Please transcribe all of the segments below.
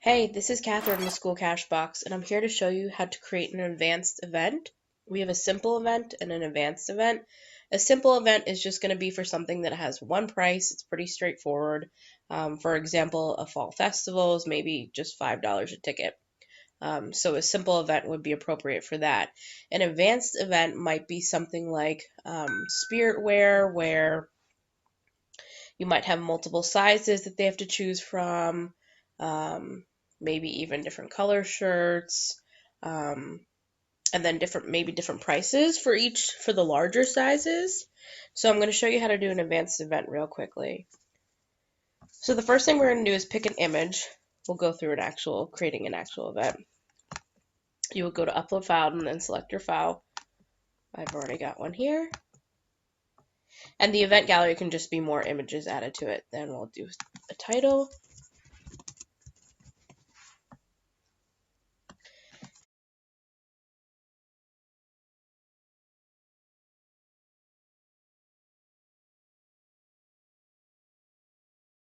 Hey, this is Catherine with School Cash Box, and I'm here to show you how to create an advanced event. We have a simple event and an advanced event. A simple event is just going to be for something that has one price. It's pretty straightforward. For example, a fall festival is maybe just $5 a ticket. So a simple event would be appropriate for that. An advanced event might be something like spirit wear, where you might have multiple sizes that they have to choose from, um, maybe even different color shirts, um, and then maybe different prices for each for the larger sizes. So I'm going to show you how to do an advanced event real quickly. So the first thing we're going to do is pick an image. We'll go through creating an actual event. You will go to upload file and then select your file. I've already got one here. And the event gallery can just be more images added to it. Then we'll do a title.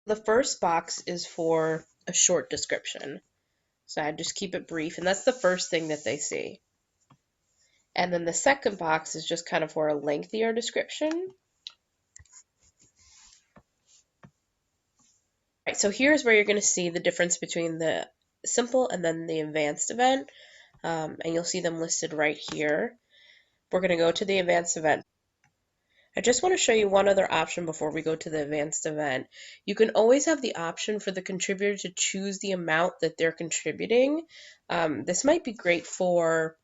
The first box is for a short description. So I just keep it brief, and that's the first thing that they see. And then the second box is just kind of for a lengthier description. Right, so here's where you're going to see the difference between the simple and then the advanced event. And you'll see them listed right here. We're going to go to the advanced event. I just want to show you one other option before we go to the advanced event. You can always have the option for the contributor to choose the amount that they're contributing. This might be great for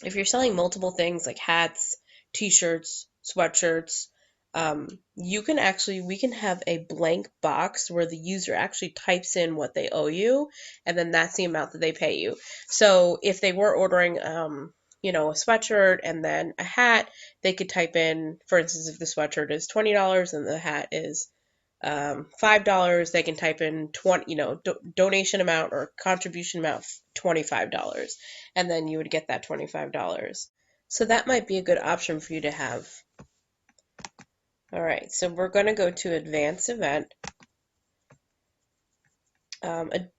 if you're selling multiple things like hats, t-shirts, sweatshirts. We can have a blank box where the user actually types in what they owe you, and then that's the amount that they pay you. So if they were ordering, a sweatshirt and then a hat, they could type in, for instance, if the sweatshirt is $20 and the hat is $5, they can type in donation amount or contribution amount $25, and then you would get that $25. So that might be a good option for you to have. All right, so we're going to go to advanced event.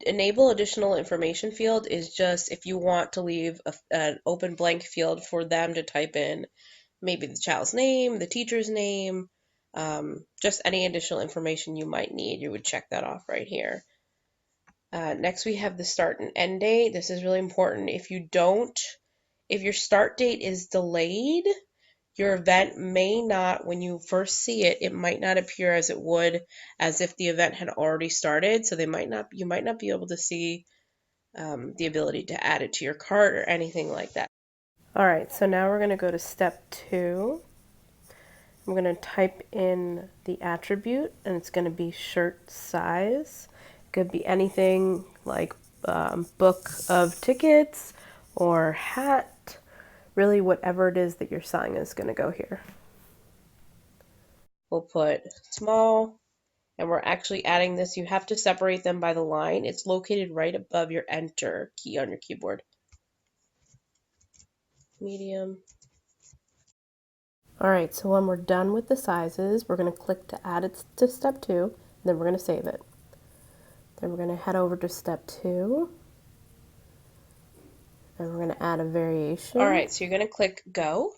Enable additional information field is just if you want to leave an open blank field for them to type in maybe the child's name, the teacher's name, just any additional information you might need. You would check that off right here. Next, we have the start and end date. This is really important. If your start date is delayed, your event may not, when you first see it, it might not appear as it would as if the event had already started. So you might not be able to see the ability to add it to your cart or anything like that. All right, so now we're going to go to step 2. I'm going to type in the attribute, and it's going to be shirt size. It could be anything like book of tickets or hat. Really, whatever it is that you're selling is going to go here. We'll put small, and we're actually adding this. You have to separate them by the line. It's located right above your enter key on your keyboard. Medium. All right, so when we're done with the sizes, we're going to click to add it to step 2, and then we're going to save it. Then we're going to head over to step 2, and we're going to add a variation. All right, so you're going to click go,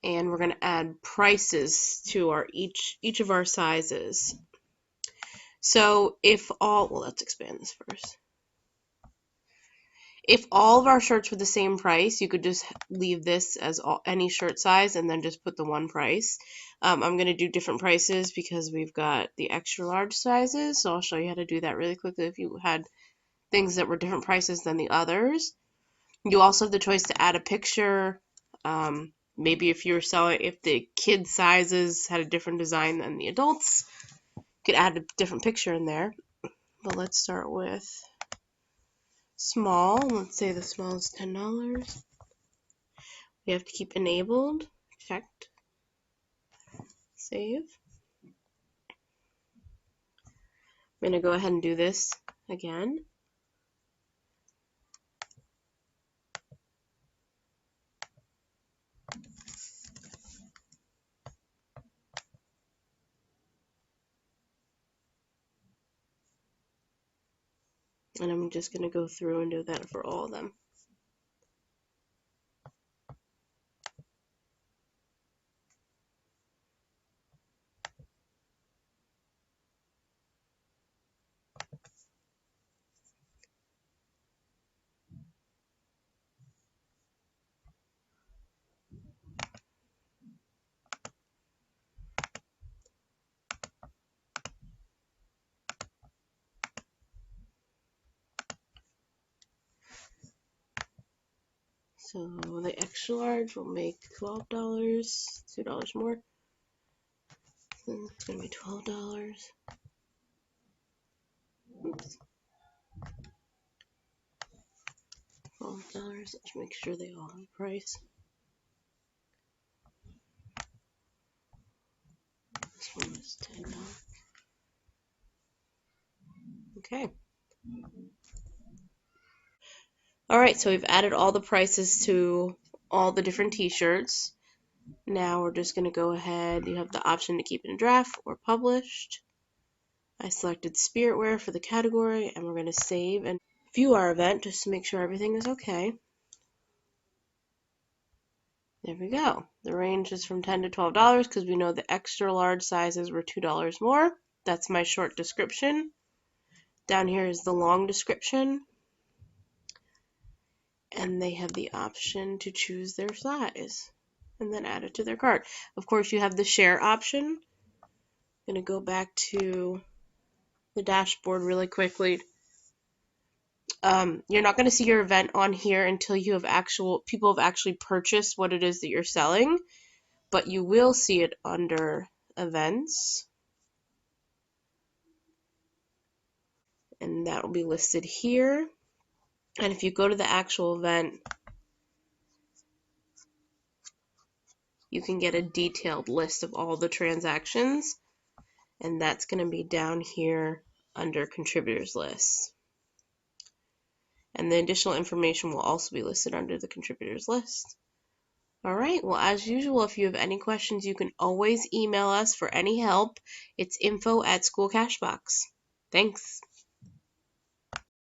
and we're going to add prices to each of our sizes. So let's expand this first. If all of our shirts were the same price, you could just leave this as any shirt size and then just put the one price. I'm going to do different prices because we've got the extra large sizes, so I'll show you how to do that really quickly if you had things that were different prices than the others. You also have the choice to add a picture. Maybe if the kids' sizes had a different design than the adults, you could add a different picture in there. But let's start with small. Let's say the small is $10. We have to keep enabled, checked, save. I'm going to go ahead and do this again. And I'm just going to go through and do that for all of them. So the extra large will make $12, $2 more. So it's going to be $12. Oops. $12. Let's make sure they all have a price. This one is $10. Okay. Alright, so we've added all the prices to all the different t-shirts. Now we're just going to go ahead. You have the option to keep it in draft or published. I selected Spiritwear for the category, and we're going to save and view our event just to make sure everything is okay. There we go. The range is from $10 to $12 because we know the extra large sizes were $2 more. That's my short description. Down here is the long description. And they have the option to choose their size and then add it to their cart. Of course, you have the share option. I'm going to go back to the dashboard really quickly. You're not going to see your event on here until you have people have actually purchased what it is that you're selling, but you will see it under events, and that will be listed here. And if you go to the actual event, you can get a detailed list of all the transactions, and that's going to be down here under contributors list. And the additional information will also be listed under the contributors list. All right, well, as usual, if you have any questions, you can always email us for any help. It's info@schoolcashbox. Thanks.